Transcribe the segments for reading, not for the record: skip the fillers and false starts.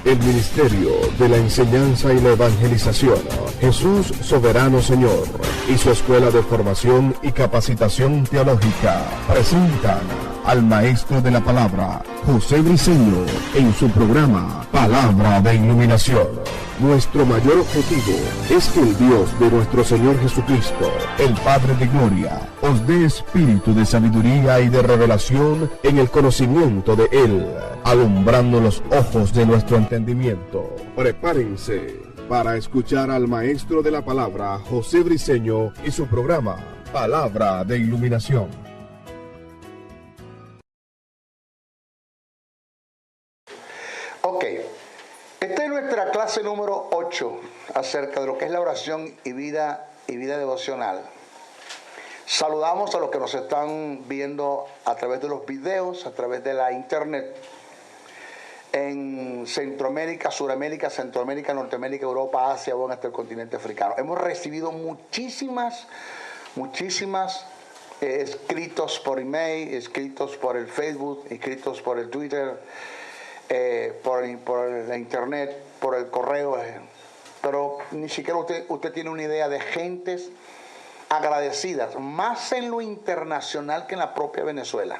el ministerio de la enseñanza y la evangelización, Jesús Soberano Señor, y su escuela de formación y capacitación teológica presentan al maestro de la palabra, José Briceño, en su programa Palabra de Iluminación. Nuestro mayor objetivo es que el Dios de nuestro Señor Jesucristo, el Padre de Gloria, os dé espíritu de sabiduría y de revelación en el conocimiento de Él, alumbrando los ojos de nuestro entendimiento. Prepárense para escuchar al maestro de la palabra, José Briceño, y su programa Palabra de Iluminación. Ok, esta es nuestra clase número 8 acerca de lo que es la oración y vida devocional. Saludamos a los que nos están viendo a través de los videos, a través de la internet, en Centroamérica, Suramérica, Centroamérica, Norteamérica, Europa, Asia o hasta el continente africano. Hemos recibido muchísimas escritos por email, escritos por el Facebook, escritos por el Twitter, por la internet, por el correo, pero ni siquiera usted tiene una idea de gentes agradecidas, más en lo internacional que en la propia Venezuela.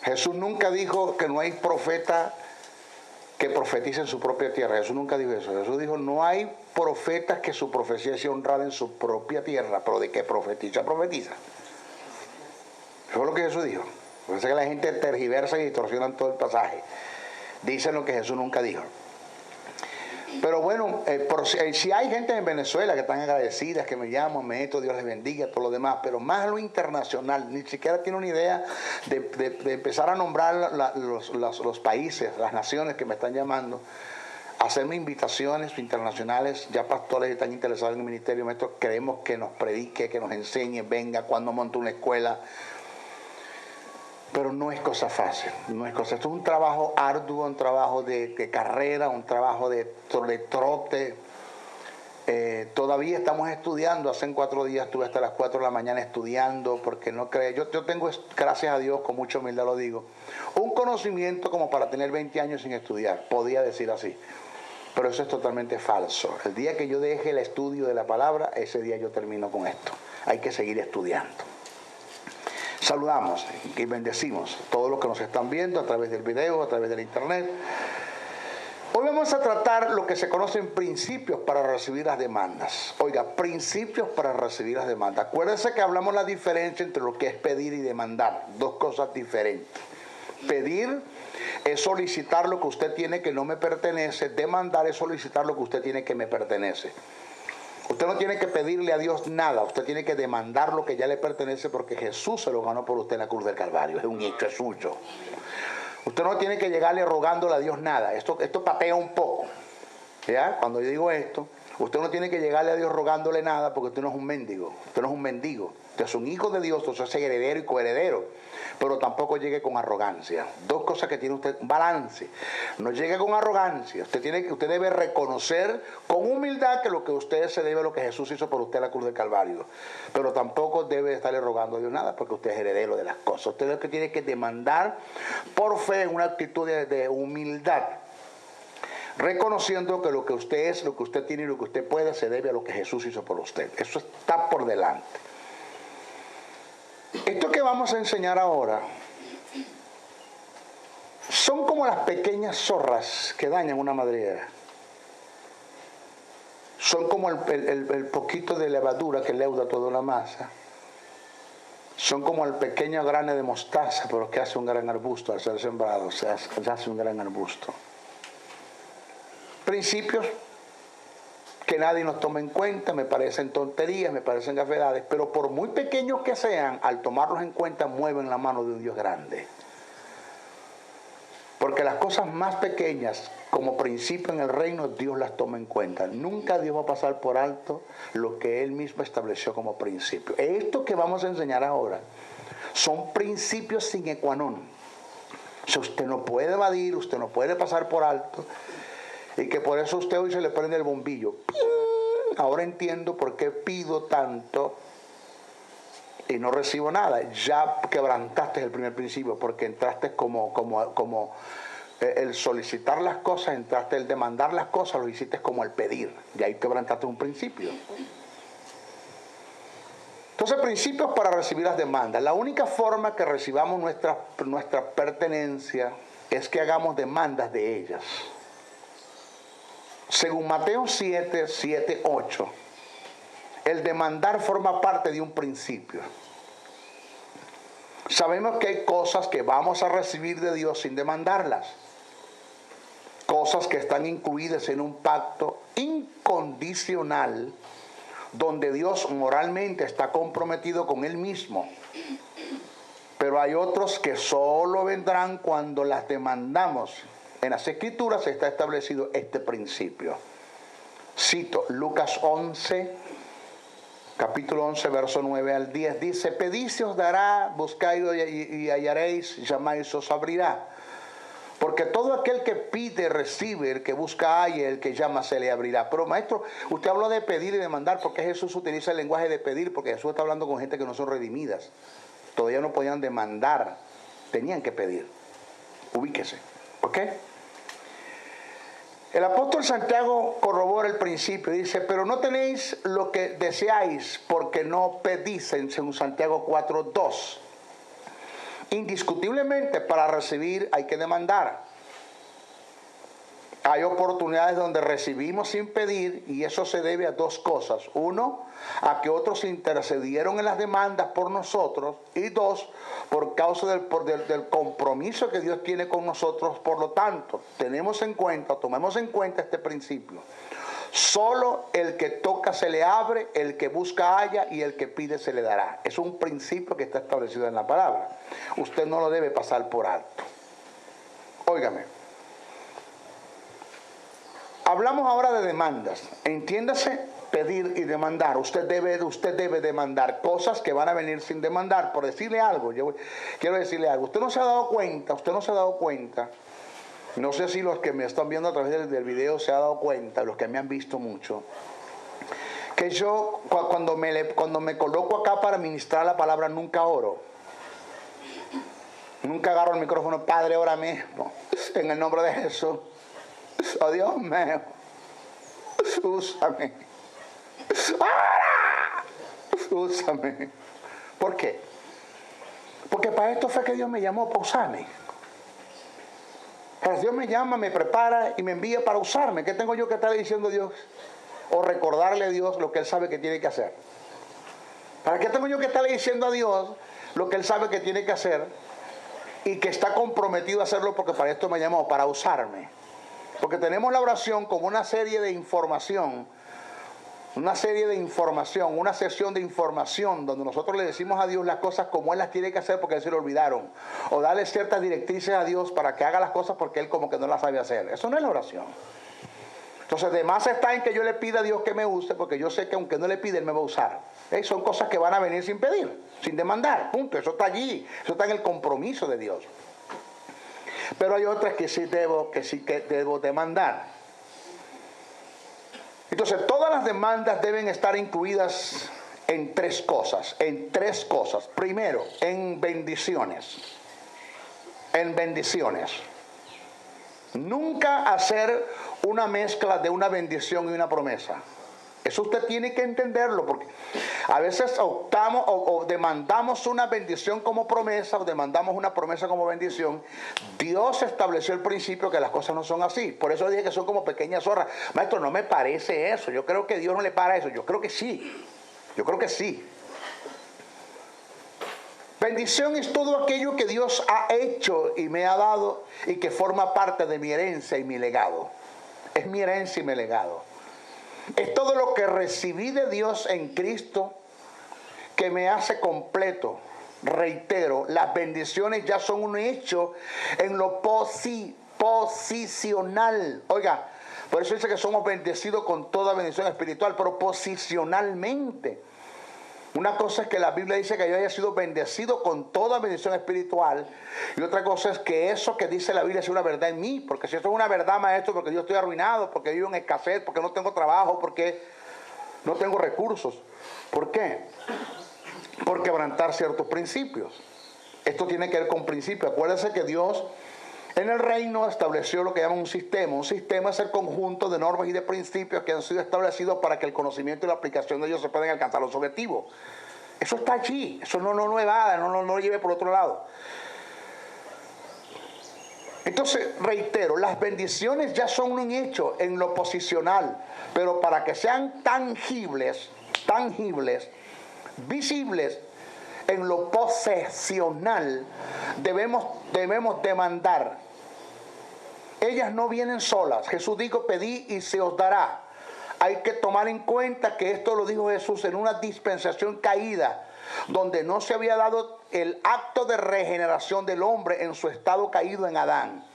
Jesús nunca dijo que no hay profeta que profetice en su propia tierra. Jesús nunca dijo eso. Jesús dijo, no hay profetas que su profecía sea honrada en su propia tierra, pero de que profetiza. Eso es lo que Jesús dijo. Por eso es que la gente tergiversa y distorsiona todo el pasaje. Dicen lo que Jesús nunca dijo. Pero bueno, si hay gente en Venezuela que están agradecidas, que me llaman, Dios les bendiga, todo lo demás, pero más lo internacional, ni siquiera tiene una idea de empezar a nombrar los países, las naciones que me están llamando, hacerme invitaciones internacionales. Ya pastores están interesados en el ministerio, maestro, queremos que nos predique, que nos enseñe, venga, cuando monte una escuela. Pero no es cosa fácil, no es cosa. Esto es un trabajo arduo, un trabajo de carrera, un trabajo de trote. Todavía estamos estudiando. Hace 4 días estuve hasta las 4 de la mañana estudiando, porque no creo. Yo tengo, gracias a Dios, con mucha humildad lo digo, un conocimiento como para tener 20 años sin estudiar, podía decir así. Pero eso es totalmente falso. El día que yo deje el estudio de la palabra, ese día yo termino con esto. Hay que seguir estudiando. Saludamos y bendecimos a todos los que nos están viendo a través del video, a través de la internet. Hoy vamos a tratar lo que se conocen principios para recibir las demandas. Oiga, principios para recibir las demandas. Acuérdense que hablamos la diferencia entre lo que es pedir y demandar. Dos cosas diferentes. Pedir es solicitar lo que usted tiene que no me pertenece. Demandar es solicitar lo que usted tiene que me pertenece. Usted no tiene que pedirle a Dios nada, usted tiene que demandar lo que ya le pertenece, porque Jesús se lo ganó por usted en la cruz del Calvario, es un hecho, es suyo. Usted no tiene que llegarle rogándole a Dios nada, esto patea un poco, ¿ya? Cuando yo digo esto, usted no tiene que llegarle a Dios rogándole nada, porque usted no es un mendigo, usted es un hijo de Dios, usted es heredero y coheredero. Pero tampoco llegue con arrogancia. Dos cosas que tiene usted, balance. No llegue con arrogancia. Usted debe reconocer con humildad que lo que usted se debe a lo que Jesús hizo por usted en la cruz del Calvario. Pero tampoco debe estarle rogando a Dios nada, porque usted es heredero de las cosas. Usted es lo que tiene que demandar por fe, en una actitud de humildad, reconociendo que lo que usted es, lo que usted tiene y lo que usted puede se debe a lo que Jesús hizo por usted. Eso está por delante. Esto que vamos a enseñar ahora son como las pequeñas zorras que dañan una madriguera. Son como el poquito de levadura que leuda toda la masa. Son como el pequeño grano de mostaza, pero que hace un gran arbusto al ser sembrado. Se hace un gran arbusto. Principios que nadie nos toma en cuenta, me parecen tonterías, me parecen gafedades, pero por muy pequeños que sean, al tomarlos en cuenta mueven la mano de un Dios grande. Porque las cosas más pequeñas, como principio en el reino, Dios las toma en cuenta. Nunca Dios va a pasar por alto lo que Él mismo estableció como principio. Esto que vamos a enseñar ahora son principios sine qua non. O sea, usted no puede evadir, usted no puede pasar por alto. Y que por eso a usted hoy se le prende el bombillo. ¡Ping! Ahora entiendo por qué pido tanto y no recibo nada. Ya quebrantaste el primer principio, porque entraste como el solicitar las cosas, entraste el demandar las cosas, lo hiciste como el pedir. Y ahí quebrantaste un principio. Entonces, principios para recibir las demandas. La única forma que recibamos nuestra pertenencia es que hagamos demandas de ellas. Según Mateo 7, 8, el demandar forma parte de un principio. Sabemos que hay cosas que vamos a recibir de Dios sin demandarlas. Cosas que están incluidas en un pacto incondicional donde Dios moralmente está comprometido con Él mismo. Pero hay otros que solo vendrán cuando las demandamos. En las Escrituras está establecido este principio. Cito Lucas 11, capítulo 11, verso 9 al 10. Dice: pedid se os dará, buscad y hallaréis, llamáis se os abrirá. Porque todo aquel que pide recibe, el que busca halla, el que llama se le abrirá. Pero maestro, usted habló de pedir y demandar. ¿Por qué Jesús utiliza el lenguaje de pedir? Porque Jesús está hablando con gente que no son redimidas. Todavía no podían demandar, tenían que pedir. Ubíquese, ¿ok? El apóstol Santiago corrobora el principio y dice: pero no tenéis lo que deseáis porque no pedís, en Santiago 4:2. Indiscutiblemente, para recibir hay que demandar. Hay oportunidades donde recibimos sin pedir, y eso se debe a dos cosas. Uno, a que otros intercedieron en las demandas por nosotros. Y dos, por causa del compromiso que Dios tiene con nosotros. Por lo tanto, tomemos en cuenta este principio. Solo el que toca se le abre, el que busca halla y el que pide se le dará. Es un principio que está establecido en la palabra. Usted no lo debe pasar por alto. Óigame. Hablamos ahora de demandas. Entiéndase, pedir y demandar. Usted debe demandar cosas que van a venir sin demandar. Por decirle algo, yo quiero decirle algo. Usted no se ha dado cuenta. No sé si los que me están viendo a través del video se han dado cuenta, los que me han visto mucho, que yo cuando me coloco acá para ministrar la palabra nunca oro. Nunca agarro el micrófono: Padre, ora mismo, en el nombre de Jesús. Oh Dios mío, úsame. ¡Ora! Úsame. ¿Por qué? Porque para esto fue que Dios me llamó, para usarme. Dios me llama, me prepara y me envía para usarme. ¿Qué tengo yo que estar diciendo a Dios? O recordarle a Dios lo que Él sabe que tiene que hacer. ¿Para qué tengo yo que estar diciendo a Dios lo que Él sabe que tiene que hacer y que está comprometido a hacerlo? Porque para esto me llamó, para usarme. Porque tenemos la oración como una serie de información, una sesión de información donde nosotros le decimos a Dios las cosas como Él las tiene que hacer porque Él se lo olvidaron, o darle ciertas directrices a Dios para que haga las cosas porque Él como que no las sabe hacer. Eso no es la oración. Entonces, de más está en que yo le pida a Dios que me use, porque yo sé que aunque no le pida, Él me va a usar. Son cosas que van a venir sin pedir, sin demandar, punto. Eso está allí, eso está en el compromiso de Dios. Pero hay otras que sí debo demandar. Entonces, todas las demandas deben estar incluidas en tres cosas. Primero, en bendiciones. Nunca hacer una mezcla de una bendición y una promesa. Eso usted tiene que entenderlo, porque a veces optamos o demandamos una bendición como promesa, o demandamos una promesa como bendición. Dios estableció el principio que las cosas no son así. Por eso dije que son como pequeñas zorras. Maestro, no me parece eso. Yo creo que Dios no le para eso. Yo creo que sí. Bendición es todo aquello que Dios ha hecho y me ha dado y que forma parte de mi herencia y mi legado. Es mi herencia y mi legado. Es todo lo que recibí de Dios en Cristo que me hace completo. Reitero, las bendiciones ya son un hecho en lo posicional. Oiga, por eso dice que somos bendecidos con toda bendición espiritual, pero posicionalmente. Una cosa es que la Biblia dice que yo haya sido bendecido con toda bendición espiritual. Y otra cosa es que eso que dice la Biblia es una verdad en mí. Porque si eso es una verdad, maestro, porque yo estoy arruinado, porque vivo en escasez, porque no tengo trabajo, porque no tengo recursos. ¿Por qué? Por quebrantar ciertos principios. Esto tiene que ver con principios. Acuérdense que Dios En el reino estableció lo que llaman un sistema. Un sistema es el conjunto de normas y de principios que han sido establecidos para que el conocimiento y la aplicación de ellos se puedan alcanzar los objetivos. Eso está allí. Eso no evada, no lo lleve por otro lado. Entonces, reitero, las bendiciones ya son un hecho en lo posicional, pero para que sean tangibles, visibles en lo posesional, debemos demandar. Ellas no vienen solas. Jesús dijo, pedid y se os dará. Hay que tomar en cuenta que esto lo dijo Jesús en una dispensación caída, donde no se había dado el acto de regeneración del hombre en su estado caído en Adán.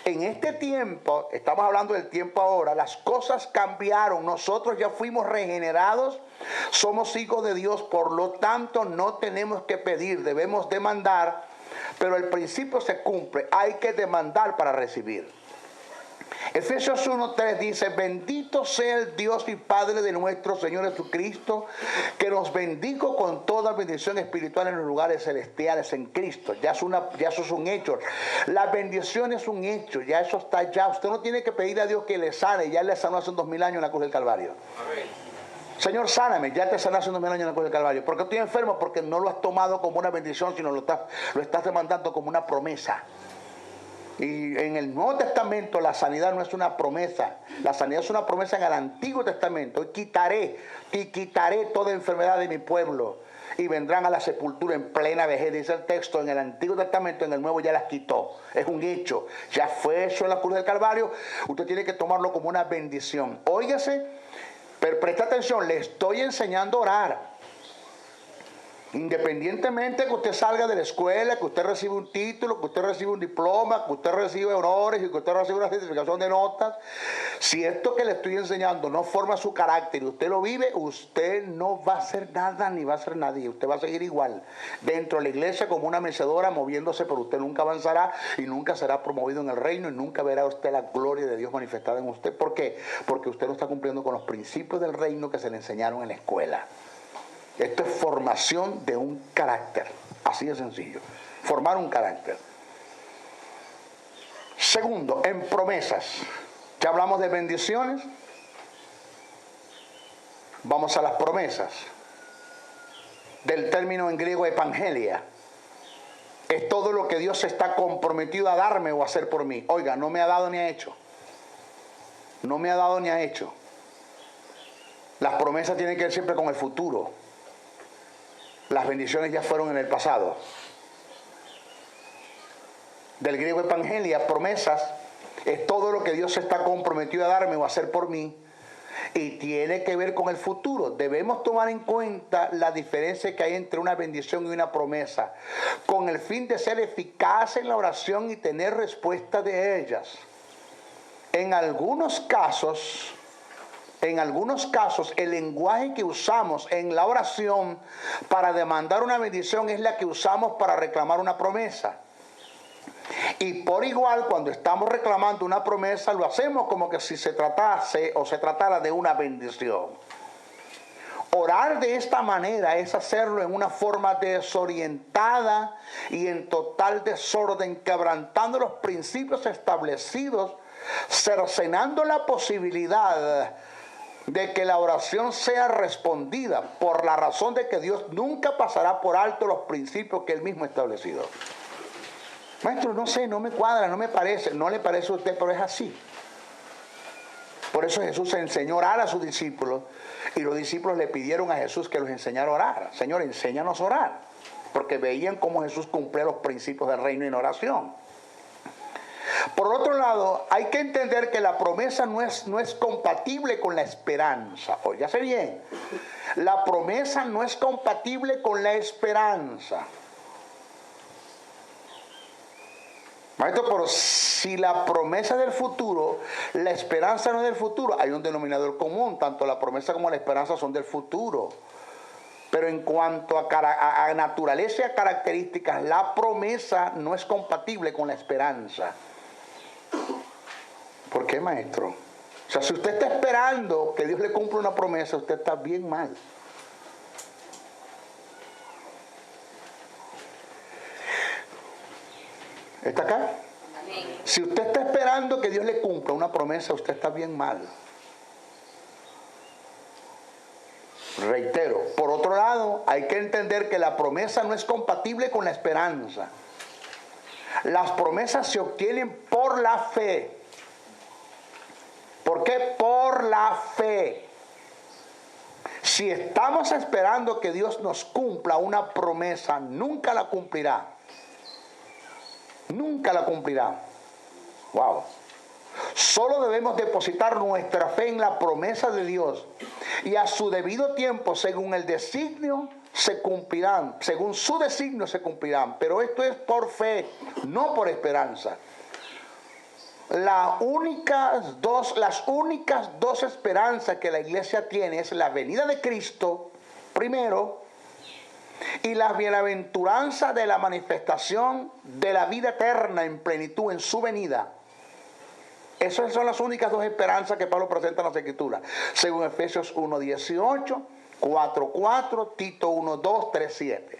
En este tiempo, estamos hablando del tiempo ahora, las cosas cambiaron. Nosotros ya fuimos regenerados, somos hijos de Dios, por lo tanto no tenemos que pedir, debemos demandar, pero el principio se cumple, hay que demandar para recibir. Efesios 1:3 dice, bendito sea el Dios y Padre de nuestro Señor Jesucristo, que nos bendijo con toda bendición espiritual en los lugares celestiales en Cristo. Ya eso es un hecho. La bendición es un hecho, ya eso está ya. Usted no tiene que pedirle a Dios que le sane, ya le sanó hace 2000 años en la cruz del Calvario. Señor, sáname, ya te sanó hace 2000 años en la cruz del Calvario. ¿Por qué estoy enfermo? Porque no lo has tomado como una bendición, sino lo estás demandando como una promesa. Y en el Nuevo Testamento la sanidad no es una promesa. La sanidad es una promesa en el Antiguo Testamento. Y quitaré toda enfermedad de mi pueblo. Y vendrán a la sepultura en plena vejez. Dice el texto en el Antiguo Testamento, en el Nuevo ya las quitó. Es un hecho. Ya fue hecho en la cruz del Calvario. Usted tiene que tomarlo como una bendición. Óigase, pero presta atención, le estoy enseñando a orar. Independientemente que usted salga de la escuela, que usted reciba un título, que usted reciba un diploma, que usted reciba honores y que usted reciba una certificación de notas, si esto que le estoy enseñando no forma su carácter y usted lo vive, usted no va a hacer nada ni va a ser nadie. Usted va a seguir igual dentro de la iglesia como una mecedora moviéndose, pero usted nunca avanzará y nunca será promovido en el reino y nunca verá usted la gloria de Dios manifestada en usted. ¿Por qué? Porque usted no está cumpliendo con los principios del reino que se le enseñaron en la escuela. Esto es formación de un carácter, así de sencillo, formar un carácter. Segundo, en promesas. Ya hablamos de bendiciones, vamos a las promesas. Del término en griego evangelia, es todo lo que Dios está comprometido a darme o a hacer por mí. Oiga, no me ha dado ni ha hecho. No me ha dado ni ha hecho. Las promesas tienen que ver siempre con el futuro. Las bendiciones ya fueron en el pasado. Del griego evangelia, promesas, es todo lo que Dios está comprometido a darme o a hacer por mí. Y tiene que ver con el futuro. Debemos tomar en cuenta la diferencia que hay entre una bendición y una promesa, con el fin de ser eficaz en la oración y tener respuesta de ellas. En algunos casos, el lenguaje que usamos en la oración para demandar una bendición es la que usamos para reclamar una promesa. Y por igual, cuando estamos reclamando una promesa, lo hacemos como que si se tratase o se tratara de una bendición. Orar de esta manera es hacerlo en una forma desorientada y en total desorden, quebrantando los principios establecidos, cercenando la posibilidad de que la oración sea respondida, por la razón de que Dios nunca pasará por alto los principios que Él mismo ha establecido. Maestro, no sé, no me cuadra, no me parece, no le parece a usted, pero es así. Por eso Jesús enseñó a orar a sus discípulos y los discípulos le pidieron a Jesús que los enseñara a orar. Señor, enséñanos a orar, porque veían cómo Jesús cumplía los principios del reino en oración. Por otro lado, hay que entender que la promesa no es compatible con la esperanza. Óyase bien, la promesa no es compatible con la esperanza. Maestro, pero si la promesa es del futuro, la esperanza no es del futuro, hay un denominador común, tanto la promesa como la esperanza son del futuro. Pero en cuanto a naturaleza y a características, la promesa no es compatible con la esperanza. ¿Por qué, maestro? O sea, si usted está esperando que Dios le cumpla una promesa, usted está bien mal. ¿Está acá? Si usted está esperando que Dios le cumpla una promesa, usted está bien mal. Reitero, por otro lado, hay que entender que la promesa no es compatible con la esperanza. Las promesas se obtienen por la fe. ¿Por qué? Por la fe. Si estamos esperando que Dios nos cumpla una promesa, nunca la cumplirá. Nunca la cumplirá. Wow. Solo debemos depositar nuestra fe en la promesa de Dios. Y a su debido tiempo, según el designio, se cumplirán. Según su designio se cumplirán. Pero esto es por fe, no por esperanza. Las únicas dos esperanzas que la iglesia tiene es la venida de Cristo, primero, y la bienaventuranza de la manifestación de la vida eterna en plenitud en su venida. Esas son las únicas dos esperanzas que Pablo presenta en las Escrituras, según Efesios 1:18, 4:4, Tito 1:2, 3:7.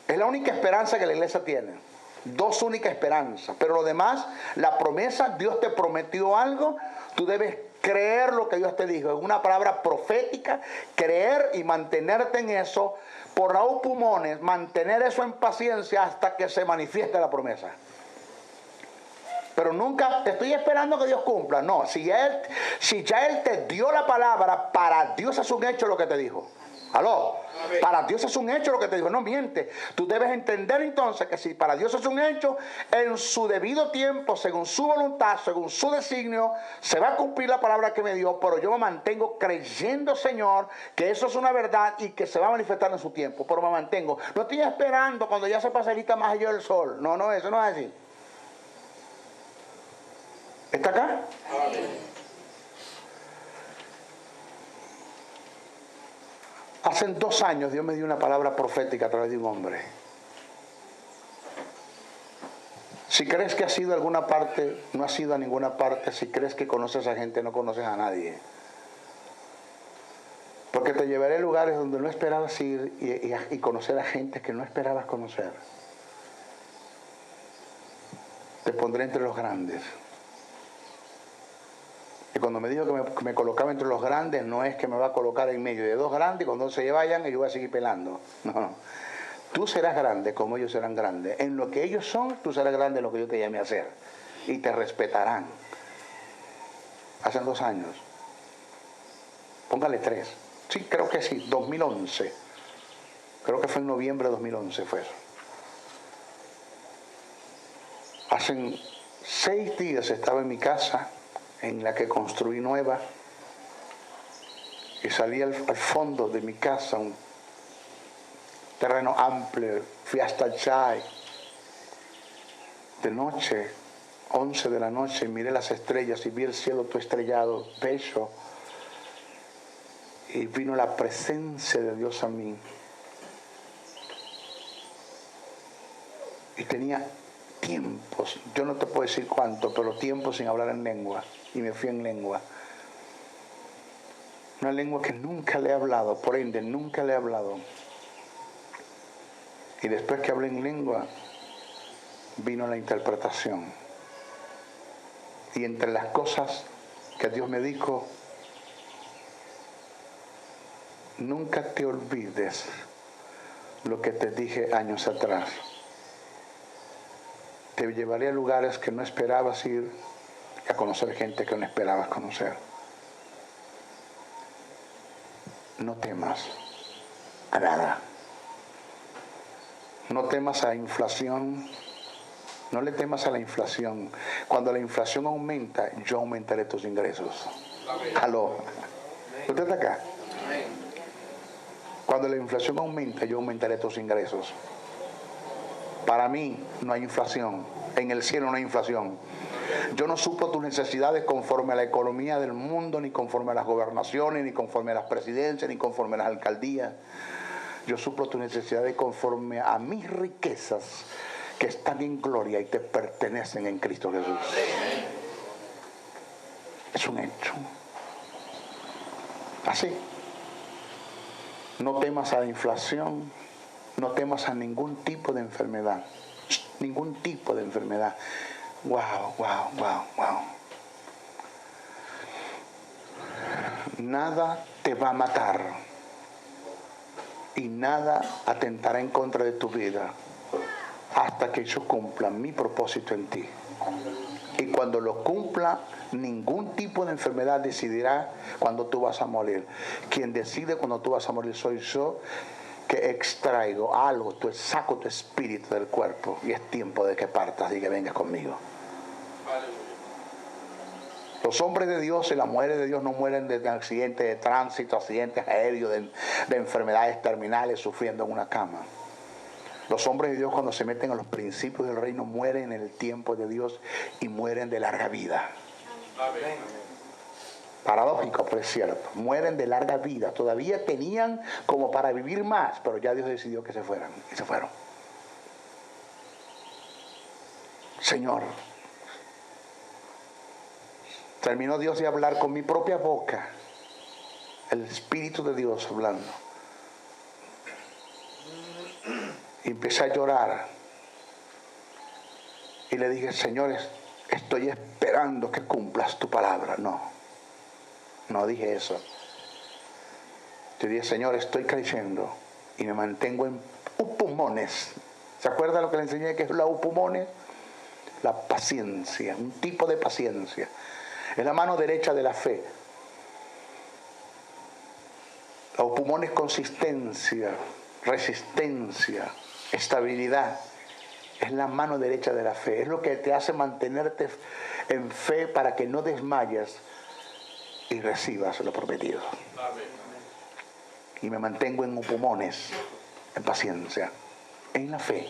Es la única esperanza que la iglesia tiene. Dos únicas esperanzas. Pero lo demás, la promesa, Dios te prometió algo, tú debes creer lo que Dios te dijo. Es una palabra profética, creer y mantenerte en eso, por los pulmones, mantener eso en paciencia hasta que se manifieste la promesa. Pero nunca estoy esperando que Dios cumpla. No, si ya Él te dio la palabra, para Dios es un hecho lo que te dijo. ¿Aló? Para Dios es un hecho lo que te dijo, no miente. Tú debes entender entonces que si para Dios es un hecho, en su debido tiempo, según su voluntad, según su designio, se va a cumplir la palabra que me dio. Pero yo me mantengo creyendo, Señor, que eso es una verdad y que se va a manifestar en su tiempo. Pero me mantengo. No estoy esperando cuando ya se pasadita más allá del sol. No, eso no es así. ¿Está acá? Hace 2 años Dios me dio una palabra profética a través de un hombre. Si crees que has ido a alguna parte, no has ido a ninguna parte. Si crees que conoces a gente, no conoces a nadie. Porque te llevaré a lugares donde no esperabas ir y conocer a gente que no esperabas conocer. Te pondré entre los grandes. Y cuando me dijo que me colocaba entre los grandes, no es que me va a colocar en medio de 2 grandes y cuando se vayan yo voy a seguir pelando. No. Tú serás grande como ellos serán grandes. En lo que ellos son, tú serás grande en lo que yo te llame a hacer. Y te respetarán. Hace 2 años. Póngale 3. Sí, creo que sí, 2011. Creo que fue en noviembre de 2011 fue eso. Hace 6 días estaba en mi casa, en la que construí nueva, y salí al fondo de mi casa, un terreno amplio, fui hasta el Chay, de noche, 11 de la noche, y miré las estrellas y vi el cielo todo estrellado, bello, y vino la presencia de Dios a mí, y tenía tiempos, yo no te puedo decir cuánto, pero tiempos sin hablar en lengua, y me fui en lengua. Una lengua que nunca le he hablado, por ende, nunca le he hablado. Y después que hablé en lengua, vino la interpretación. Y entre las cosas que Dios me dijo, nunca te olvides lo que te dije años atrás. Te llevaré a lugares que no esperabas ir, a conocer gente que no esperabas conocer. No temas a nada. No temas a la inflación. No le temas a la inflación. Cuando la inflación aumenta, yo aumentaré tus ingresos. ¿Aló? ¿Usted está acá? Cuando la inflación aumenta, yo aumentaré tus ingresos. Para mí no hay inflación. En el cielo no hay inflación. Yo no suplo tus necesidades conforme a la economía del mundo, ni conforme a las gobernaciones, ni conforme a las presidencias, ni conforme a las alcaldías. Yo suplo tus necesidades conforme a mis riquezas que están en gloria y te pertenecen en Cristo Jesús. Es un hecho. Así. No temas a la inflación, no temas a ningún tipo de enfermedad. Ningún tipo de enfermedad. Wow, wow, wow, wow. Nada te va a matar y nada atentará en contra de tu vida hasta que yo cumpla mi propósito en ti. Y cuando lo cumpla, ningún tipo de enfermedad decidirá cuando tú vas a morir. Quien decide cuando tú vas a morir soy yo, que extraigo algo, saco tu espíritu del cuerpo y es tiempo de que partas y que vengas conmigo. Los hombres de Dios y las mujeres de Dios no mueren de accidentes de tránsito, accidentes aéreos, de enfermedades terminales, sufriendo en una cama. Los hombres de Dios, cuando se meten a los principios del reino, mueren en el tiempo de Dios y mueren de larga vida. Amén. Paradójico, pero es cierto. Mueren de larga vida. Todavía tenían como para vivir más, pero ya Dios decidió que se fueran. Y se fueron. Señor, terminó Dios de hablar con mi propia boca. El Espíritu de Dios hablando. Y empecé a llorar. Y le dije, Señor, estoy esperando que cumplas tu palabra. No dije eso. Yo dije, Señor, estoy creyendo y me mantengo en upumones. ¿Se acuerda lo que le enseñé que es la upumones? La paciencia, un tipo de paciencia. Es la mano derecha de la fe. La upumones es consistencia, resistencia, estabilidad. Es la mano derecha de la fe. Es lo que te hace mantenerte en fe para que no desmayes y recibas lo prometido. Amén. Y me mantengo en upumones, en paciencia, en la fe.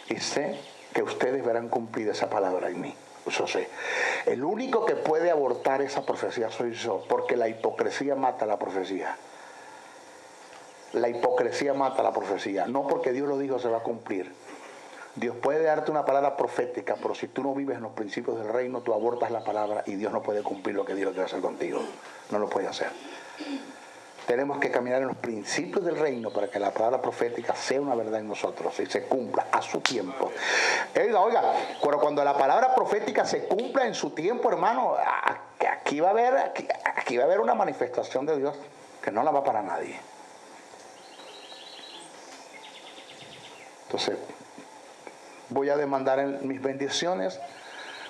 Y sé que ustedes verán cumplida esa palabra en mí. Eso sé. El único que puede abortar esa profecía soy yo, porque la hipocresía mata la profecía. La hipocresía mata la profecía. No porque Dios lo dijo se va a cumplir. Dios puede darte una palabra profética, pero si tú no vives en los principios del reino, tú abortas la palabra y Dios no puede cumplir lo que Dios quiere hacer contigo. No lo puede hacer. Tenemos que caminar en los principios del reino para que la palabra profética sea una verdad en nosotros y se cumpla a su tiempo. Oiga, pero cuando la palabra profética se cumpla en su tiempo, hermano, aquí va a haber una manifestación de Dios que no la va para nadie. Entonces, voy a demandar mis bendiciones.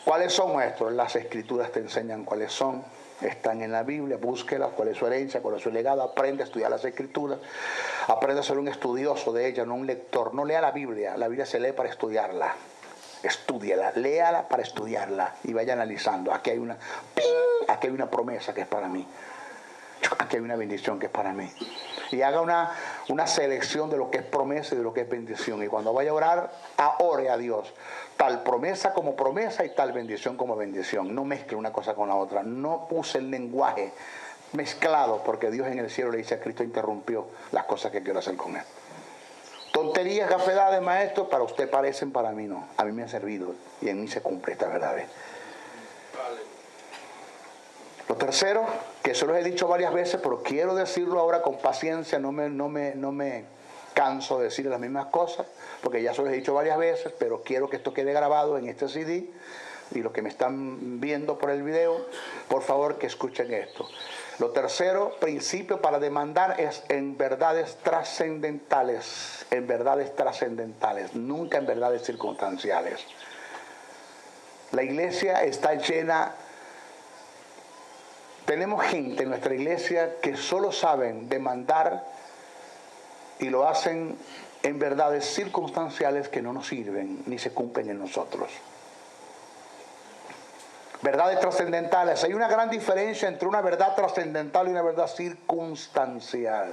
¿Cuáles son nuestros? Las escrituras te enseñan cuáles son. Están en la Biblia, búsquelas, cuál es su herencia, cuál es su legado. Aprende a estudiar las escrituras. Aprende a ser un estudioso de ellas, no un lector. No lea la Biblia se lee para estudiarla. Estúdiala, léala para estudiarla y vaya analizando. Aquí hay una promesa que es para mí. Aquí hay una bendición que es para mí. Y haga una selección de lo que es promesa y de lo que es bendición. Y cuando vaya a orar, ore a Dios. Tal promesa como promesa y tal bendición como bendición. No mezcle una cosa con la otra. No use el lenguaje mezclado, porque Dios en el cielo le dice a Cristo, interrumpió las cosas que quiero hacer con él. Tonterías, gafedades, maestro, para usted parecen, para mí no. A mí me han servido y en mí se cumple esta verdad. Lo tercero, que eso lo he dicho varias veces, pero quiero decirlo ahora con paciencia, no me canso de decir las mismas cosas, porque ya se lo he dicho varias veces, pero quiero que esto quede grabado en este CD, y los que me están viendo por el video, por favor que escuchen esto. Lo tercero, principio para demandar, es en verdades trascendentales, nunca en verdades circunstanciales. La iglesia está llena. Tenemos gente en nuestra iglesia que solo saben demandar y lo hacen en verdades circunstanciales que no nos sirven ni se cumplen en nosotros. Verdades trascendentales. Hay una gran diferencia entre una verdad trascendental y una verdad circunstancial.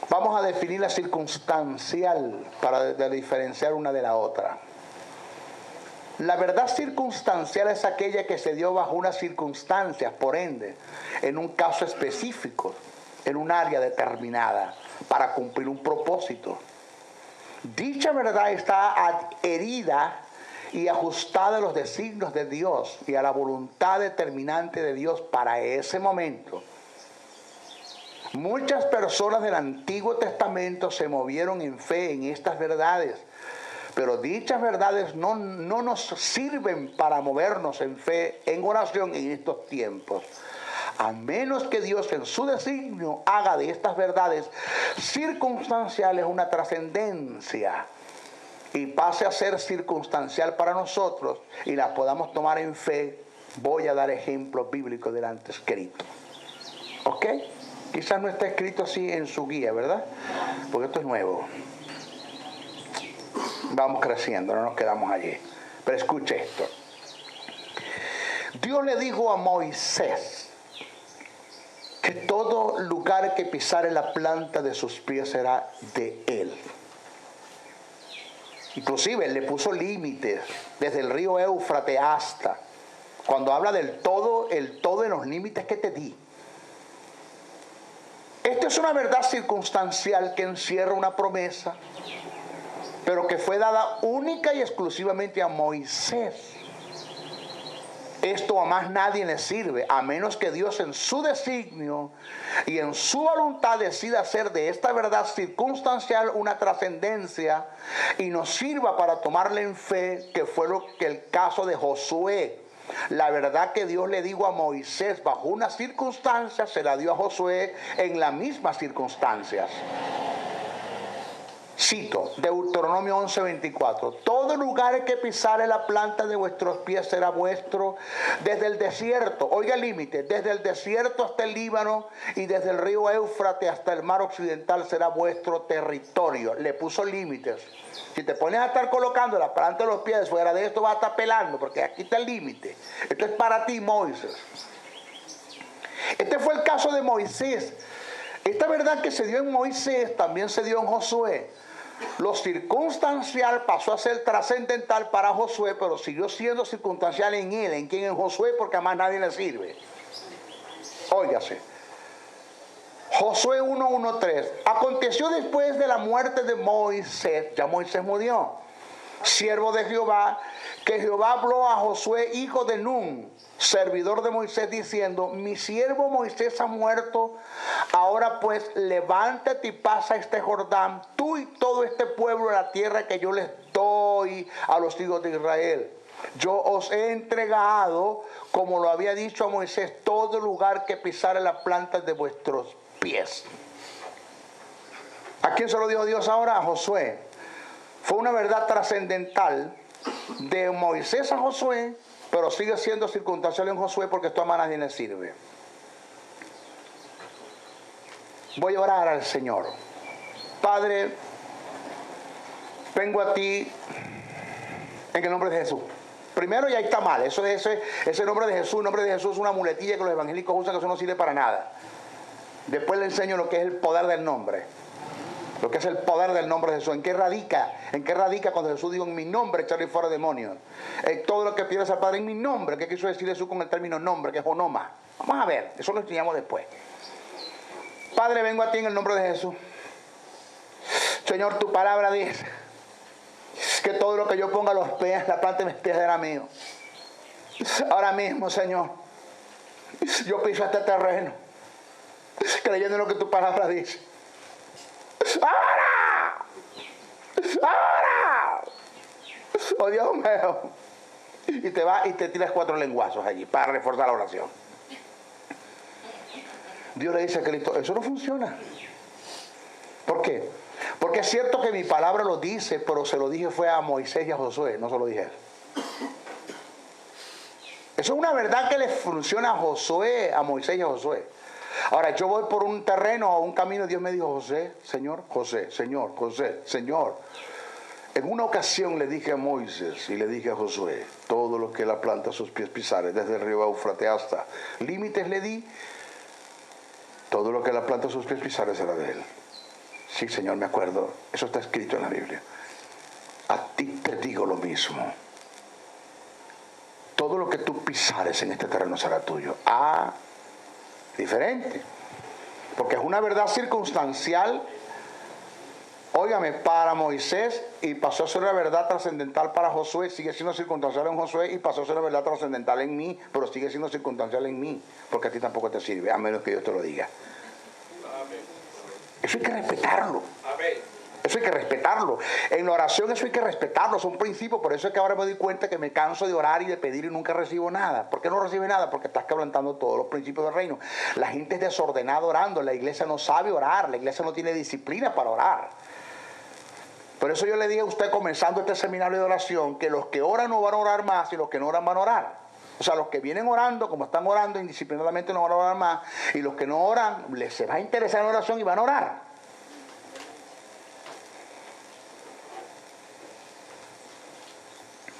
Vamos a definir la circunstancial para diferenciar una de la otra. La verdad circunstancial es aquella que se dio bajo unas circunstancias, por ende, en un caso específico, en un área determinada, para cumplir un propósito. Dicha verdad está adherida y ajustada a los designios de Dios y a la voluntad determinante de Dios para ese momento. Muchas personas del Antiguo Testamento se movieron en fe en estas verdades, Pero dichas verdades no nos sirven para movernos en fe, en oración en estos tiempos. A menos que Dios en su designio haga de estas verdades circunstanciales una trascendencia y pase a ser circunstancial para nosotros y la podamos tomar en fe. Voy a dar ejemplos bíblicos del antes escrito. ¿Ok? Quizás no está escrito así en su guía, ¿verdad? Porque esto es nuevo. Vamos creciendo, no nos quedamos allí. Pero escuche esto. Dios le dijo a Moisés que todo lugar que pisare la planta de sus pies será de él. Inclusive él le puso límites desde el río Éufrates hasta. Cuando habla del todo, el todo en los límites que te di. Esto es una verdad circunstancial que encierra una promesa, pero que fue dada única y exclusivamente a Moisés. Esto a más nadie le sirve, a menos que Dios en su designio y en su voluntad decida hacer de esta verdad circunstancial una trascendencia y nos sirva para tomarla en fe, que fue lo que el caso de Josué. La verdad que Dios le dijo a Moisés bajo una circunstancia, se la dio a Josué en las mismas circunstancias. Cito, Deuteronomio 11:24. Todo lugar que pisare la planta de vuestros pies será vuestro, desde el desierto, oiga el límite, desde el desierto hasta el Líbano y desde el río Éufrates hasta el mar occidental será vuestro territorio. Le puso límites. Si te pones a estar colocando la planta de los pies fuera de esto, vas a estar pelando, porque aquí está el límite. Esto es para ti, Moisés. Este fue el caso de Moisés. Esta verdad que se dio en Moisés también se dio en Josué. Lo circunstancial pasó a ser trascendental para Josué, pero siguió siendo circunstancial en él. ¿En quién? En Josué, porque a más nadie le sirve. Óigase. Josué 1:1-3. Aconteció después de la muerte de Moisés, ya Moisés murió, siervo de Jehová, que Jehová habló a Josué, hijo de Nun, servidor de Moisés, diciendo: mi siervo Moisés ha muerto. Ahora pues levántate y pasa este Jordán, tú y todo este pueblo, a la tierra que yo les doy a los hijos de Israel. Yo os he entregado, como lo había dicho a Moisés, todo lugar que pisare las plantas de vuestros pies. ¿A quién se lo dijo Dios ahora? A Josué. Fue una verdad trascendental de Moisés a Josué, pero sigue siendo circunstancial en Josué, porque esto a más nadie le sirve. Voy a orar al Señor. Padre, vengo a ti en el nombre de Jesús. Primero, ya está mal. Ese nombre de Jesús, es una muletilla que los evangélicos usan, que eso no sirve para nada. Después le enseño lo que es el poder del nombre. Lo que es el poder del nombre de Jesús. ¿En qué radica? ¿En qué radica cuando Jesús dijo: en mi nombre echaré fuera demonios? Todo lo que pides al Padre en mi nombre. ¿Qué quiso decir Jesús con el término nombre? Que es onoma. Vamos a ver, eso lo enseñamos después. Padre, vengo a ti en el nombre de Jesús. Señor, tu palabra dice que todo lo que yo ponga a los pies, la planta de mis pies será mío. Ahora mismo, Señor, yo piso este terreno, creyendo en lo que tu palabra dice. ¡Ahora! ¡Ahora! ¡Oh, Dios mío! Y te vas y te tiras 4 lenguazos allí para reforzar la oración. Dios le dice a Cristo: eso no funciona. ¿Por qué? Porque es cierto que mi palabra lo dice, pero se lo dije fue a Moisés y a Josué, no se lo dije a él. Eso es una verdad que le funciona a Josué, a Moisés y a Josué. Ahora, yo voy por un terreno o un camino, Dios me dijo: José, Señor, José, Señor, José, Señor. En una ocasión le dije a Moisés y le dije a Josué: todo lo que la planta a sus pies pisare, desde el río Éufrates hasta límites le di, todo lo que la planta a sus pies pisare será de él. Sí, Señor, me acuerdo. Eso está escrito en la Biblia. A ti te digo lo mismo. Todo lo que tú pisares en este terreno será tuyo. Diferente. Porque es una verdad circunstancial, óigame, para Moisés, y pasó a ser una verdad trascendental para Josué. Sigue siendo circunstancial en Josué y pasó a ser una verdad trascendental en mí, pero sigue siendo circunstancial en mí, porque a ti tampoco te sirve, a menos que Dios te lo diga. Eso hay que respetarlo. Eso hay que respetarlo. En la oración eso hay que respetarlo, son principios. Por eso es que ahora me doy cuenta que me canso de orar y de pedir y nunca recibo nada. ¿Por qué no recibe nada? Porque estás quebrantando todos los principios del reino. La gente es desordenada orando, la iglesia no sabe orar, la iglesia no tiene disciplina para orar. Por eso yo le dije a usted comenzando este seminario de oración que los que oran no van a orar más y los que no oran van a orar. O sea, los que vienen orando, como están orando indisciplinadamente, no van a orar más. Y los que no oran, les se va a interesar en la oración y van a orar.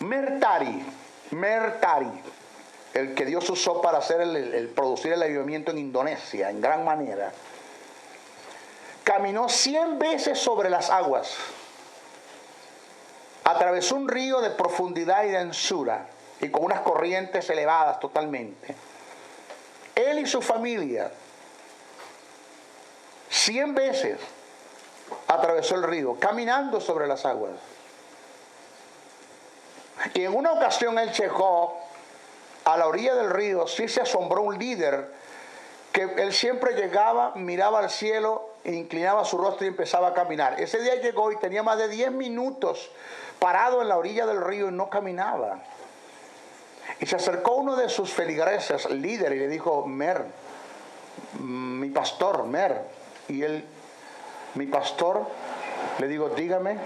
Mertari, el que Dios usó para hacer el producir el avivamiento en Indonesia, en gran manera, caminó 100 veces sobre las aguas, atravesó un río de profundidad y de anchura, y con unas corrientes elevadas totalmente. Él y su familia, 100 veces atravesó el río, caminando sobre las aguas. Y en una ocasión él llegó a la orilla del río, sí se asombró un líder, que él siempre llegaba, miraba al cielo, inclinaba su rostro y empezaba a caminar. Ese día llegó y tenía más de 10 minutos parado en la orilla del río y no caminaba. Y se acercó uno de sus feligreses, el líder, y le dijo: Mer, mi pastor, Mer. Y él, mi pastor, le digo: dígame,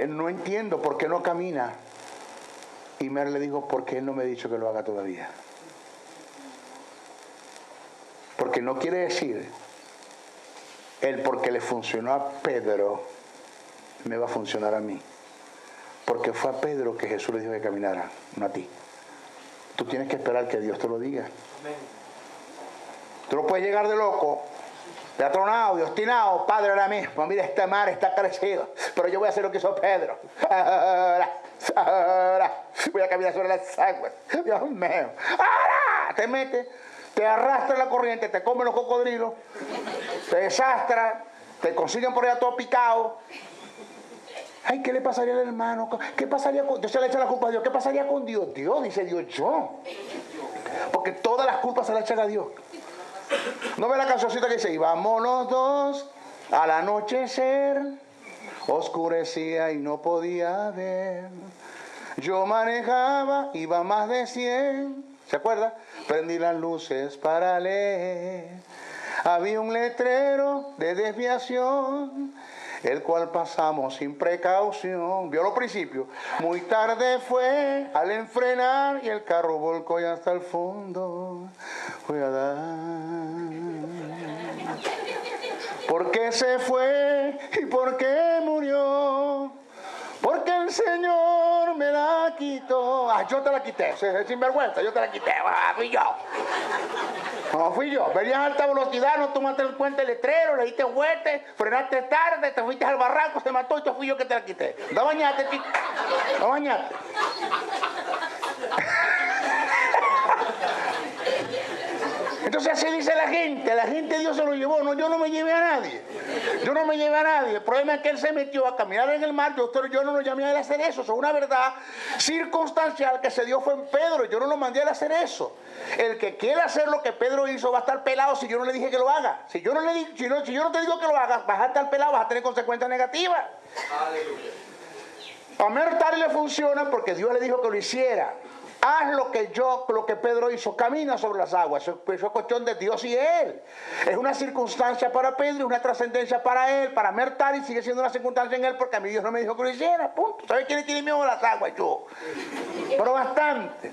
no entiendo por qué no camina. Y Mer le dijo: porque él no me ha dicho que lo haga todavía. Porque no quiere decir él, porque le funcionó a Pedro, me va a funcionar a mí. Porque fue a Pedro que Jesús le dijo que caminara, no a ti. Tú tienes que esperar que Dios te lo diga. Tú no puedes llegar de loco, de atronado, de obstinado: Padre, ahora mismo, mira, este mar está crecido, pero yo voy a hacer lo que hizo Pedro. Ahora voy a caminar sobre las aguas. Dios mío. Ahora te metes, te arrastra la corriente, te comen los cocodrilos, te desastra, te consiguen por allá todo picado. Ay, ¿qué le pasaría al hermano? ¿Qué pasaría con Dios? Se le echa la culpa a Dios. ¿Qué pasaría con Dios? Dios, dice Dios, yo. Porque todas las culpas se las echan a Dios. ¿No ve la cancioncita que dice: y vamos los dos al anochecer, oscurecía y no podía ver, yo manejaba, iba más de 100, ¿se acuerda? Prendí las luces para leer, había un letrero de desviación, el cual pasamos sin precaución. ¿Vio los principios? Muy tarde fue al enfrenar y el carro volcó y hasta el fondo voy a dar. ¿Por qué se fue y por qué murió? Porque el Señor me la quitó. Ah, yo te la quité, sinvergüenza, yo te la quité. Ah, fui yo. No, fui yo. Venías a alta velocidad, no tomaste en cuenta el letrero, le diste vuelta, frenaste tarde, te fuiste al barranco, se mató y te fui yo que te la quité. No bañaste, chico. No bañaste. Entonces así dice la gente Dios se lo llevó. No, yo no me llevé a nadie. Yo no me llevé a nadie. El problema es que él se metió a caminar en el mar. Yo no lo llamé a él a hacer eso. Es una verdad circunstancial que se dio fue en Pedro. Yo no lo mandé a él a hacer eso. El que quiera hacer lo que Pedro hizo va a estar pelado si yo no le dije que lo haga. Si yo no te digo que lo hagas, vas a estar pelado, vas a tener consecuencias negativas. Aleluya. A Mertari le funciona porque Dios le dijo que lo hiciera. Haz lo que Pedro hizo, camina sobre las aguas. Eso es cuestión de Dios y él. Es una circunstancia para Pedro y una trascendencia para él. Para Mertari sigue siendo una circunstancia en él porque a mí Dios no me dijo que lo hiciera. Punto. ¿Sabes quién tiene miedo a las aguas? Yo. Pero bastante.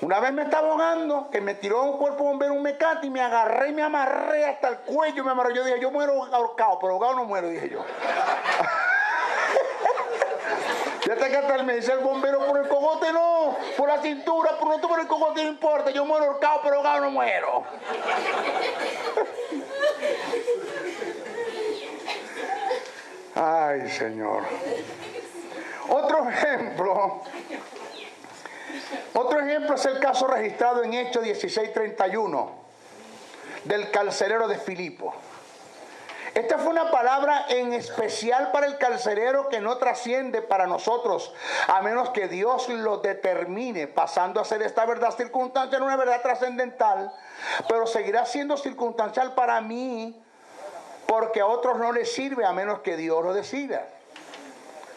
Una vez me estaba ahogando, que me tiró un cuerpo bombero un mecate y me agarré y me amarré hasta el cuello. Me amarré. Yo dije: yo muero ahorcado, pero ahogado no muero, dije yo. Fíjate que hasta me dice el bombero: por el cogote no, por la cintura, por el cogote no importa, yo muero ahorcado, pero ahogado no muero. Ay, Señor. Otro ejemplo es el caso registrado en Hechos 16:31 del carcelero de Filipo. Esta fue una palabra en especial para el carcelero que no trasciende para nosotros, a menos que Dios lo determine, pasando a ser esta verdad circunstancial una verdad trascendental, pero seguirá siendo circunstancial para mí, porque a otros no les sirve a menos que Dios lo decida.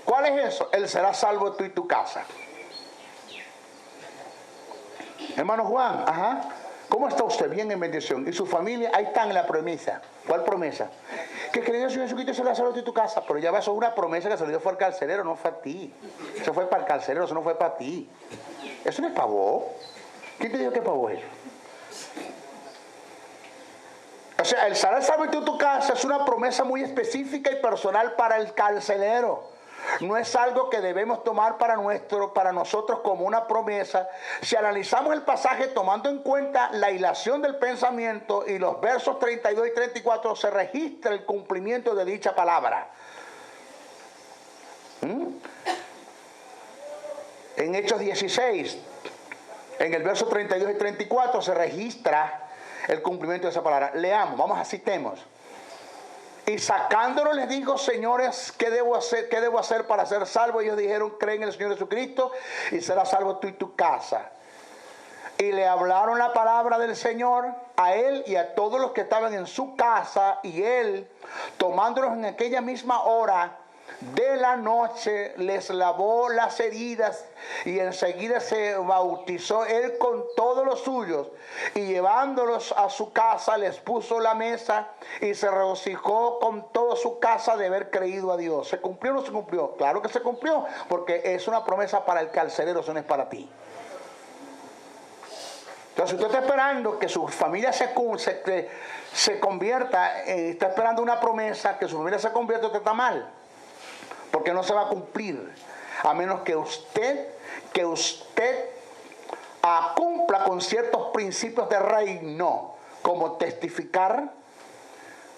¿Cuál es eso? Él será salvo tú y tu casa. Hermano Juan, ajá. ¿Cómo está usted? Bien, en bendición. ¿Y su familia? Ahí están en la promesa. ¿Cuál promesa? Que creen en el Señor Jesucristo será salvo tú y tu casa. Pero ya va, eso es una promesa que se le dio fue al carcelero, no fue a ti. Eso fue para el carcelero, eso no fue para ti. Eso no es para vos. ¿Quién te dijo que es para vos eso? O sea, el será salvo tú y tu casa es una promesa muy específica y personal para el carcelero. No es algo que debemos tomar para nosotros como una promesa. Si analizamos el pasaje tomando en cuenta la hilación del pensamiento y los versos 32 y 34, se registra el cumplimiento de dicha palabra. En Hechos 16, en el verso 32 y 34, se registra el cumplimiento de esa palabra. Leamos, vamos, citemos. Y sacándolo les dijo: señores, ¿qué debo hacer para ser salvo? Ellos dijeron: creen en el Señor Jesucristo y serás salvo tú y tu casa. Y le hablaron la palabra del Señor a él y a todos los que estaban en su casa. Y él, tomándolos en aquella misma hora de la noche, les lavó las heridas y enseguida se bautizó él con todos los suyos, y llevándolos a su casa les puso la mesa y se regocijó con toda su casa de haber creído a Dios. ¿Se cumplió o no se cumplió? Claro que se cumplió, porque es una promesa para el carcelero, eso no es para ti. Entonces usted está esperando que su familia se convierta, está esperando una promesa, que su familia se convierta, usted está mal. Porque no se va a cumplir a menos que usted cumpla con ciertos principios de reino, como testificar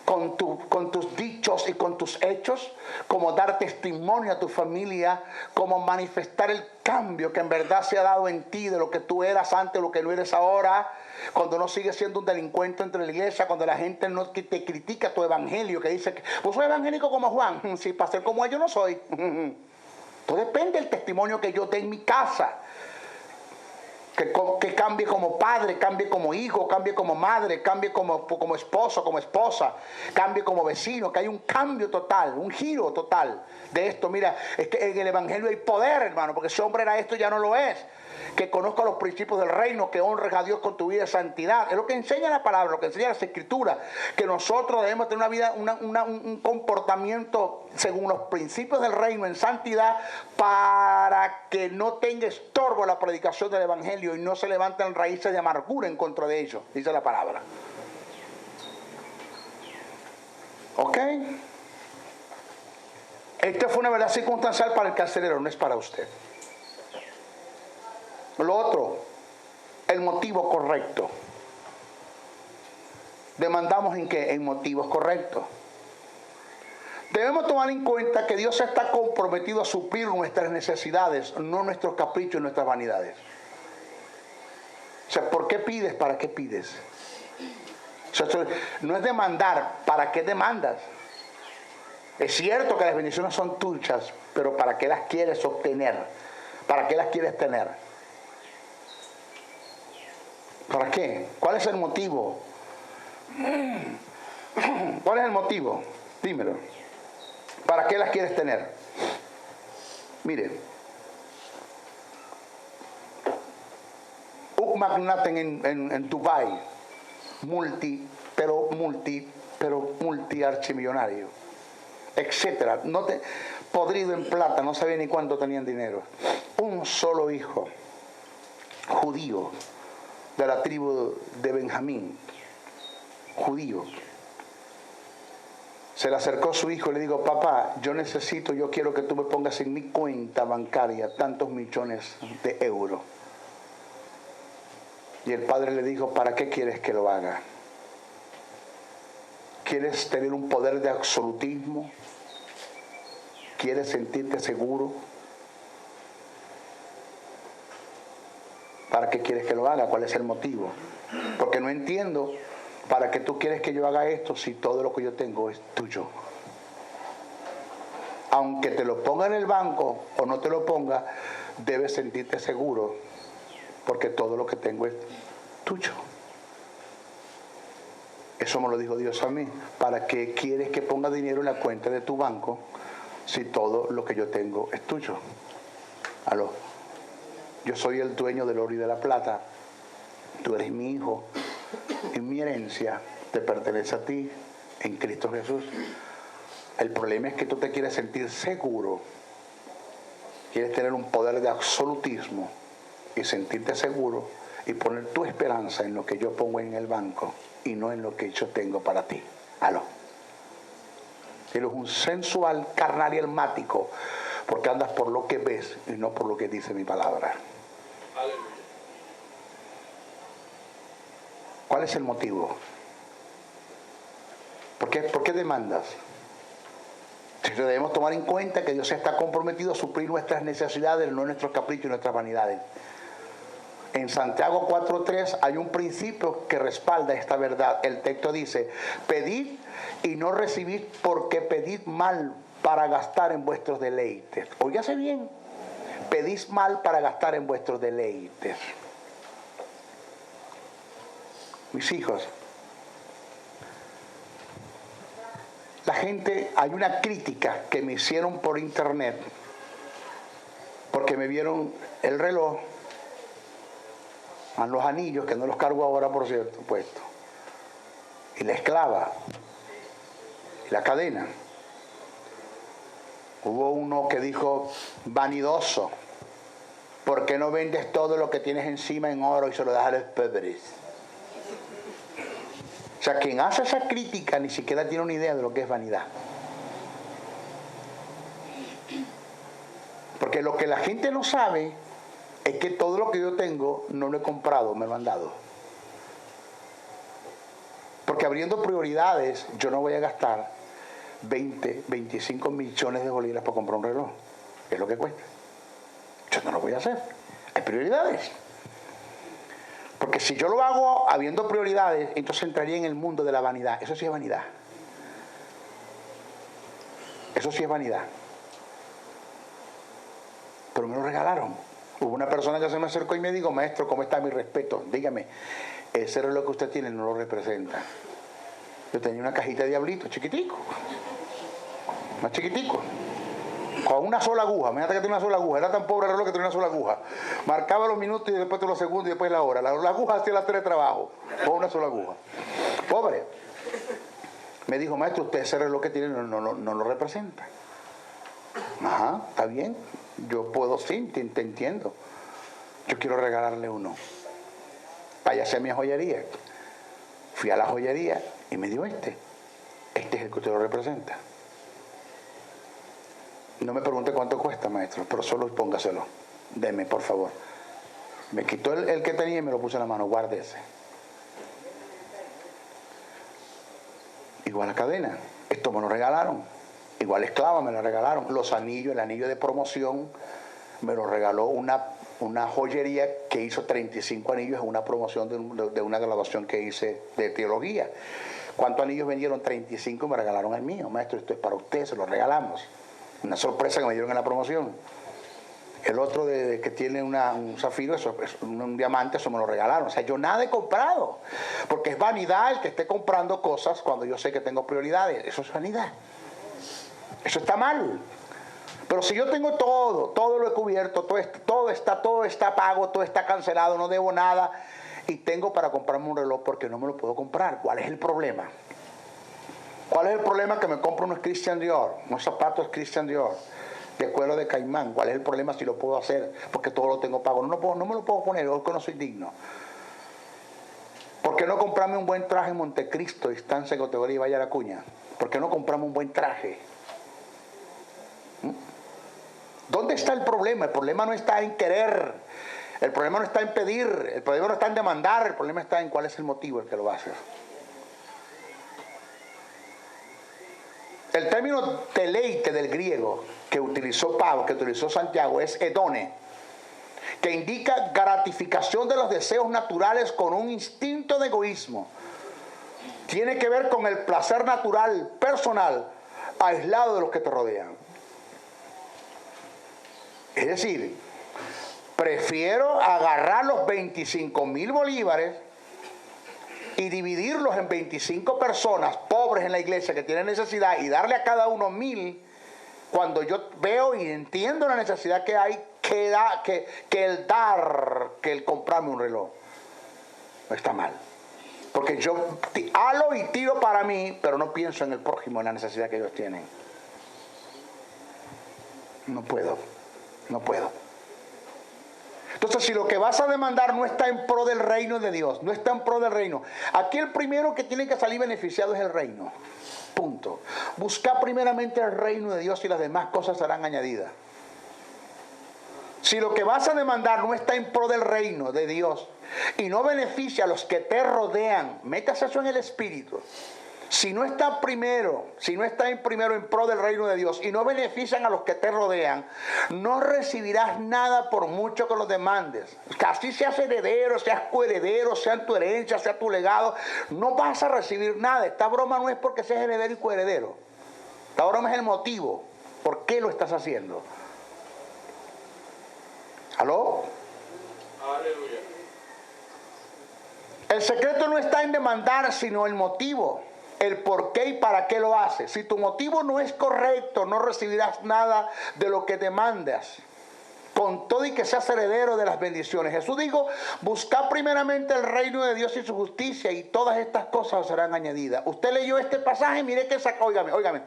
con tus dichos y con tus hechos, como dar testimonio a tu familia, como manifestar el cambio que en verdad se ha dado en ti, de lo que tú eras antes, lo que no eres ahora, cuando no sigues siendo un delincuente entre la iglesia, cuando la gente no te critica tu evangelio, que dice que vos sos evangélico como Juan. Sí, para ser como yo no soy. Todo depende del testimonio que yo dé en mi casa. Que cambie como padre, cambie como hijo, cambie como madre, cambie como esposo, como esposa, cambie como vecino, que hay un cambio total, un giro total de esto. Mira, es que en el evangelio hay poder, hermano, porque ese hombre era esto, ya no lo es. Que conozca los principios del reino, que honres a Dios con tu vida de santidad. Es lo que enseña la palabra, lo que enseña las escrituras, que nosotros debemos tener una vida, un comportamiento según los principios del reino en santidad, para que no tenga estorbo la predicación del evangelio y no se levanten raíces de amargura en contra de ellos, dice la palabra. ¿Ok? Esta fue una verdad circunstancial para el carcelero, no es para usted. Lo otro, el motivo correcto. Demandamos en qué? En motivos correctos. Debemos tomar en cuenta que Dios está comprometido a suplir nuestras necesidades, no nuestros caprichos y nuestras vanidades. O sea, ¿por qué pides? ¿Para qué pides? O sea, no es demandar, ¿para qué demandas? Es cierto que las bendiciones son tuyas, pero ¿para qué las quieres obtener? ¿Para qué las quieres tener? ¿Para qué? ¿Cuál es el motivo? ¿Cuál es el motivo? Dímelo. ¿Para qué las quieres tener? Mire, un magnate en Dubái, multi archimillonario, etcétera, podrido en plata, no sabía ni cuánto tenían dinero. Un solo hijo, judío, de la tribu de Benjamín, judío. Se le acercó su hijo y le dijo: papá, yo quiero que tú me pongas en mi cuenta bancaria tantos millones de euros. Y el padre le dijo: ¿para qué quieres que lo haga? ¿Quieres tener un poder de absolutismo? ¿Quieres sentirte seguro? ¿Para qué quieres que lo haga? ¿Cuál es el motivo? Porque no entiendo para qué tú quieres que yo haga esto si todo lo que yo tengo es tuyo. Aunque te lo ponga en el banco o no te lo ponga, debes sentirte seguro, porque todo lo que tengo es tuyo. Eso me lo dijo Dios a mí. ¿Para qué quieres que ponga dinero en la cuenta de tu banco si todo lo que yo tengo es tuyo? Aló. Yo soy el dueño del oro y de la plata. Tú eres mi hijo. Y mi herencia te pertenece a ti en Cristo Jesús. El problema es que tú te quieres sentir seguro. Quieres tener un poder de absolutismo y sentirte seguro y poner tu esperanza en lo que yo pongo en el banco y no en lo que yo tengo para ti. Aló. Eres un sensual, carnal y almático porque andas por lo que ves y no por lo que dice mi palabra. ¿Cuál es el motivo? ¿Por qué demandas? Debemos tomar en cuenta que Dios está comprometido a suplir nuestras necesidades, no nuestros caprichos y nuestras vanidades. En Santiago 4:3 hay un principio que respalda esta verdad. El texto dice: pedid y no recibid, porque pedid mal para gastar en vuestros deleites. Óigase bien, pedís mal para gastar en vuestros deleites. Mis hijos, la gente, hay una crítica que me hicieron por internet porque me vieron el reloj, a los anillos, que no los cargo ahora, por cierto, puesto, y la esclava y la cadena. Hubo uno que dijo: vanidoso, ¿por qué no vendes todo lo que tienes encima en oro y se lo das a los pobres? O sea, quien hace esa crítica ni siquiera tiene una idea de lo que es vanidad. Porque lo que la gente no sabe es que todo lo que yo tengo no lo he comprado, me lo han dado. Porque abriendo prioridades, yo no voy a gastar 20, 25 millones de bolívares para comprar un reloj. Es lo que cuesta. Yo no lo voy a hacer. Hay prioridades. Porque si yo lo hago habiendo prioridades, entonces entraría en el mundo de la vanidad. Eso sí es vanidad. Eso sí es vanidad. Pero me lo regalaron. Hubo una persona que se me acercó y me dijo: maestro, ¿cómo está? Mi respeto. Dígame, ese reloj que usted tiene no lo representa. Yo tenía una cajita de diablito, chiquitico. Más chiquitico. Con una sola aguja. Imagínate que tiene una sola aguja. Era tan pobre el reloj que tenía una sola aguja. Marcaba los minutos y después los segundos y después la hora. La aguja hacía las 3 trabajos. Con una sola aguja. Pobre. Me dijo: maestro, usted ese reloj que tiene no lo representa. Ajá, está bien. Yo puedo, sí, te entiendo. Yo quiero regalarle uno. Váyase a mi joyería. Fui a la joyería y me dio este. Este es el que usted lo representa. No me pregunte cuánto cuesta, maestro, pero solo póngaselo. Deme, por favor. Me quitó el que tenía y me lo puse en la mano. Guarde ese. Igual la cadena. Esto me lo regalaron. Igual la esclava me la regalaron. Los anillos, el anillo de promoción, me lo regaló una joyería que hizo 35 anillos en una promoción de una graduación que hice de teología. ¿Cuántos anillos vendieron? 35 y me regalaron el mío. Maestro, esto es para usted, se lo regalamos. Una sorpresa que me dieron en la promoción. El otro que tiene un zafiro, eso es un diamante, eso me lo regalaron. O sea, yo nada he comprado. Porque es vanidad el que esté comprando cosas cuando yo sé que tengo prioridades. Eso es vanidad. Eso está mal. Pero si yo tengo todo lo he cubierto, todo está pago, todo está cancelado, no debo nada, y tengo para comprarme un reloj porque no me lo puedo comprar, ¿cuál es el problema? ¿Cuál es el problema? Que me compro unos Christian Dior, unos zapatos Christian Dior de cuero de caimán. ¿Cuál es el problema si lo puedo hacer? Porque todo lo tengo pago. No me lo puedo poner, porque no soy digno. ¿Por qué no comprarme un buen traje en Montecristo, distancia, categoría y Valle de la Cuña? ¿Por qué no comprarme un buen traje? ¿Dónde está el problema? El problema no está en querer, el problema no está en pedir, el problema no está en demandar, el problema está en cuál es el motivo el que lo va a hacer. El término deleite del griego que utilizó Pablo, que utilizó Santiago, es hedone, que indica gratificación de los deseos naturales con un instinto de egoísmo. Tiene que ver con el placer natural, personal, aislado de los que te rodean. Es decir, prefiero agarrar los 25.000 bolívares y dividirlos en 25 personas pobres en la iglesia que tienen necesidad y darle a cada uno 1,000, cuando yo veo y entiendo la necesidad que hay, que el dar, que el comprarme un reloj, no está mal. Porque yo halo y tiro para mí, pero no pienso en el prójimo, en la necesidad que ellos tienen. No puedo. Entonces, si lo que vas a demandar no está en pro del reino de Dios, no está en pro del reino, aquí el primero que tiene que salir beneficiado es el reino. Punto. Busca primeramente el reino de Dios y las demás cosas serán añadidas. Si lo que vas a demandar no está en pro del reino de Dios y no beneficia a los que te rodean, metas eso en el espíritu. Si no está primero en pro del reino de Dios y no benefician a los que te rodean, no recibirás nada por mucho que los demandes. Así seas heredero, seas coheredero, sea tu herencia, sea tu legado, no vas a recibir nada. Esta broma no es porque seas heredero y coheredero. Esta broma es el motivo. ¿Por qué lo estás haciendo? ¿Aló? Aleluya. El secreto no está en demandar, sino el motivo. El por qué y para qué lo haces. Si tu motivo no es correcto, no recibirás nada de lo que demandas, con todo y que seas heredero de las bendiciones. Jesús dijo, buscad primeramente el reino de Dios y su justicia, y todas estas cosas serán añadidas. Usted leyó este pasaje, mire que sacó, óigame.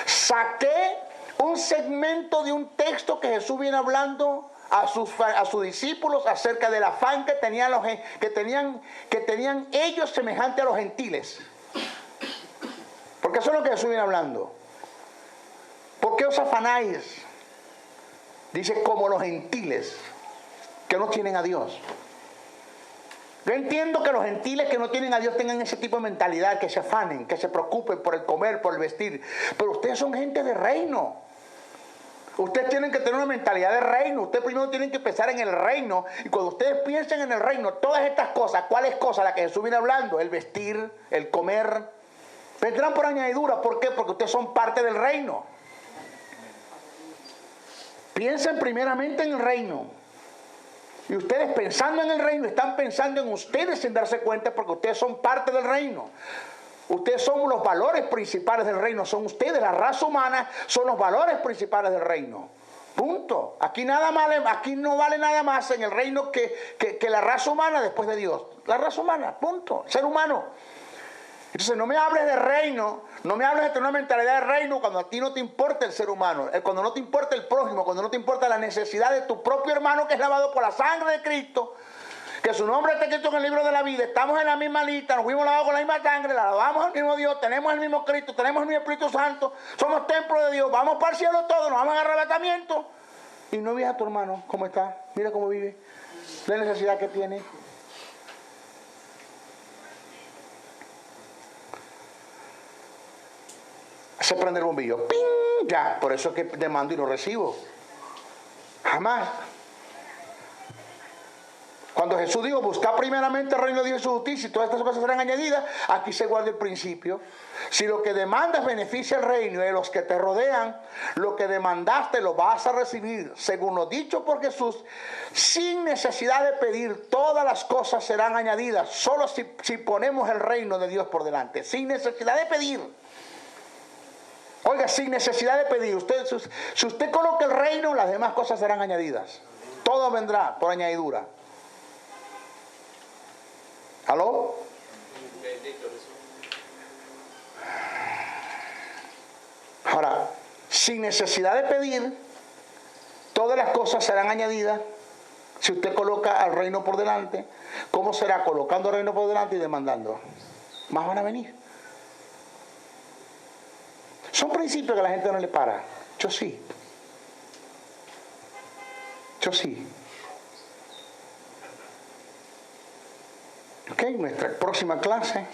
Saqué un segmento de un texto que Jesús viene hablando a sus discípulos acerca del afán que tenían ellos semejante a los gentiles. Porque eso es lo que Jesús viene hablando. ¿Por qué os afanáis? Dice, como los gentiles que no tienen a Dios. Yo entiendo que los gentiles que no tienen a Dios tengan ese tipo de mentalidad, que se afanen, que se preocupen por el comer, por el vestir. Pero ustedes son gente de reino. Ustedes tienen que tener una mentalidad de reino. Ustedes primero tienen que pensar en el reino. Y cuando ustedes piensen en el reino, todas estas cosas, ¿cuáles cosas? Las que Jesús viene hablando, el vestir, el comer, vendrán por añadidura. ¿Por qué? Porque ustedes son parte del reino. Piensen primeramente en el reino. Y ustedes pensando en el reino, están pensando en ustedes sin darse cuenta, porque ustedes son parte del reino. Ustedes son los valores principales del reino. Son ustedes, la raza humana, son los valores principales del reino. Punto. Aquí no vale nada más en el reino que la raza humana después de Dios. La raza humana, punto. Ser humano. Entonces no me hables de reino, no me hables de tener una mentalidad de reino cuando a ti no te importa el ser humano, cuando no te importa el prójimo, cuando no te importa la necesidad de tu propio hermano que es lavado por la sangre de Cristo, que su nombre está escrito en el libro de la vida. Estamos en la misma lista, nos fuimos lavados con la misma sangre, la lavamos al mismo Dios, tenemos el mismo Cristo, tenemos el mismo Espíritu Santo, somos templo de Dios, vamos para el cielo todos, nos vamos a agarrar arrebatamiento. Y no ves a tu hermano cómo está, mira cómo vive, la necesidad que tiene. Se prende el bombillo, ¡ping! Ya, por eso es que demando y no recibo. Jamás. Cuando Jesús dijo, buscad primeramente el reino de Dios y su justicia y todas estas cosas serán añadidas, aquí se guarda el principio. Si lo que demandas beneficia al reino y a los que te rodean, lo que demandaste lo vas a recibir, según lo dicho por Jesús, sin necesidad de pedir. Todas las cosas serán añadidas, solo si ponemos el reino de Dios por delante, sin necesidad de pedir. Oiga, sin necesidad de pedir. Si usted coloca el reino, las demás cosas serán añadidas. Todo vendrá por añadidura. ¿Aló? Ahora, sin necesidad de pedir, todas las cosas serán añadidas. Si usted coloca al reino por delante, ¿cómo será? Colocando el reino por delante y demandando. Más van a venir. Son principios que a la gente no le para. Yo sí. Ok, nuestra próxima clase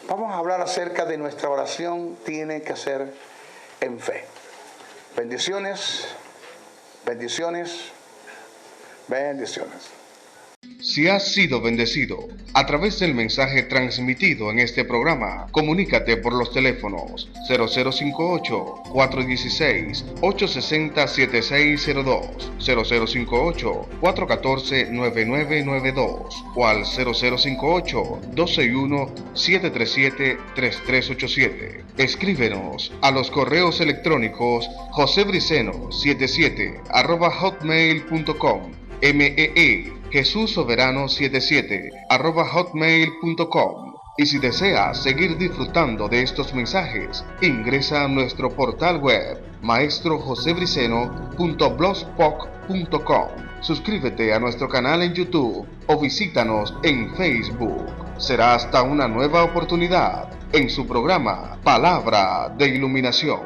vamos a hablar acerca de nuestra oración tiene que ser en fe. Bendiciones, bendiciones, bendiciones. Si has sido bendecido a través del mensaje transmitido en este programa, comunícate por los teléfonos 0058-416-860-7602, 0058-414-9992 o al 0058-261-737-3387. Escríbenos a los correos electrónicos josebriceno77@hotmail.com, meejesussoberano77@hotmail.com. Y si deseas seguir disfrutando de estos mensajes, ingresa a nuestro portal web maestrojosebriceno.blogspot.com. Suscríbete a nuestro canal en YouTube o visítanos en Facebook. Será hasta una nueva oportunidad en su programa Palabra de Iluminación.